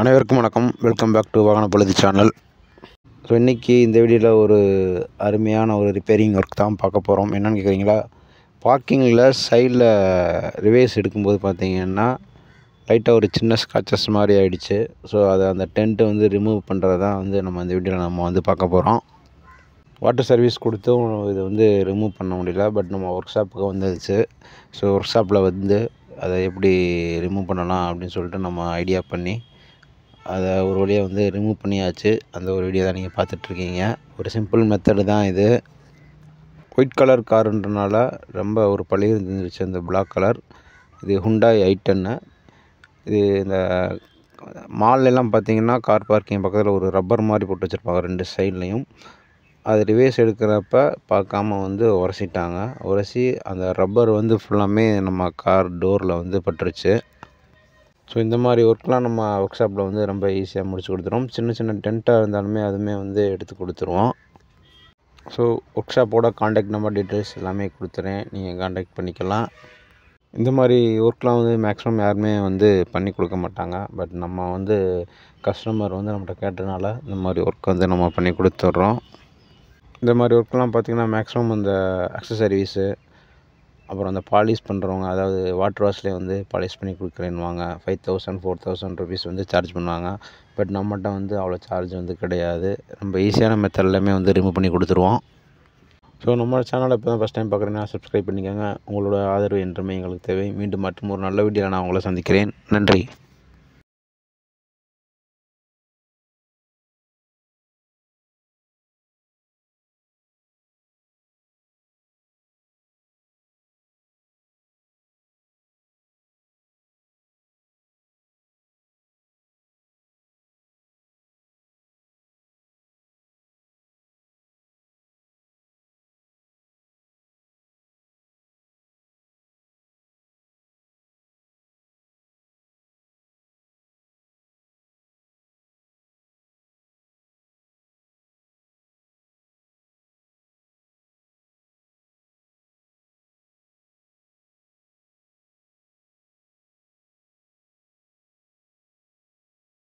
அனைவருக்கும் வணக்கம். Welcome back to வாகன பொழுது சேனல். ஸோ இன்றைக்கி இந்த வீடியோவில் ஒரு அருமையான ஒரு ரிப்பேரிங் ஒர்க் தான் பார்க்க போகிறோம். என்னென்னு கேட்குறீங்களா, பார்க்கிங்கில் சைடில் ரிவேஸ் எடுக்கும்போது பார்த்திங்கன்னா லைட்டாக ஒரு சின்ன ஸ்க்ராச்சஸ் மாதிரி ஆகிடுச்சு. ஸோ அதை அந்த டென்ட்டு வந்து ரிமூவ் பண்ணுறது தான் நம்ம இந்த வீடியோவில் நம்ம பார்க்க போகிறோம். வாட்டர் சர்வீஸ் கொடுத்தும் இது ரிமூவ் பண்ண முடியல. பட் நம்ம ஒர்க் ஷாப்புக்கு வந்துடுச்சு. ஸோ ஒர்க் ஷாப்பில் அதை எப்படி ரிமூவ் பண்ணலாம் அப்படின்னு சொல்லிட்டு நம்ம ஐடியா பண்ணி அதை ஒரு வழியாக ரிமூவ் பண்ணியாச்சு. அந்த ஒரு வீடியோ தான் நீங்கள் பார்த்துட்ருக்கீங்க. ஒரு சிம்பிள் மெத்தடு தான் இது. ஒயிட் கலர் காருன்றனால ரொம்ப ஒரு பழைய இருந்துச்சு அந்த பிளாக் கலர். இது ஹுண்டாய் i10. இது இந்த மால்லெல்லாம் பார்த்திங்கன்னா கார் பார்க்கிங் பக்கத்தில் ஒரு ரப்பர் மாதிரி போட்டு வச்சுருப்பாங்க 2 சைட்லேயும். அது ரிவேஸ் எடுக்கிறப்ப பார்க்காம உரசிட்டாங்க. உரசி அந்த ரப்பர் ஃபுல்லாமே நம்ம கார் டோரில் பட்டுருச்சு. ஸோ இந்த மாதிரி ஒர்க்லாம் நம்ம ஒர்க் ஷாப்பில் ரொம்ப ஈஸியாக முடிச்சு கொடுத்துருவோம். சின்ன சின்ன டென்ட்டாக இருந்தாலுமே அதுவுமே எடுத்து கொடுத்துருவோம். ஸோ ஒர்க் ஷாப்போட காண்டாக்ட் நம்பர் டீட்டெயில்ஸ் எல்லாமே கொடுத்துறேன், நீங்கள் காண்டாக்ட் பண்ணிக்கலாம். இந்த மாதிரி ஒர்க்லாம் மேக்ஸிமம் யாருமே பண்ணி கொடுக்க மாட்டாங்க. பட் நம்ம கஸ்டமர் நம்மகிட்ட கேட்டதுனால இந்த மாதிரி ஒர்க் நம்ம பண்ணி கொடுத்துட்றோம். இந்த மாதிரி ஒர்க்லாம் பார்த்திங்கன்னா மேக்ஸிமம் அந்த அக்சசரிஸு, அப்புறம் அந்த பாலிஷ் பண்ணுறவங்க, அதாவது வாட்டர் வாஷ்லேயே பாலிஷ் பண்ணி கொடுக்குறேன்னுவாங்க. 5000 4000 ருபீஸ் சார்ஜ் பண்ணுவாங்க. பட் நம்மகிட்ட அவ்வளோ சார்ஜ் கிடையாது. ரொம்ப ஈஸியான மெத்தட்லையுமே ரிமூவ் பண்ணி கொடுத்துருவோம். ஸோ நம்ம சேனலை இப்போ தான் ஃபஸ்ட் டைம் பார்க்குறேன்னா சப்ஸ்கிரைப் பண்ணிக்கோங்க. உங்களோட ஆதரவு என்றுமே எங்களுக்கு தேவை. மீண்டும் மற்றும் ஒரு நல்ல வீடியோவில் நான் உங்களை சந்திக்கிறேன். நன்றி.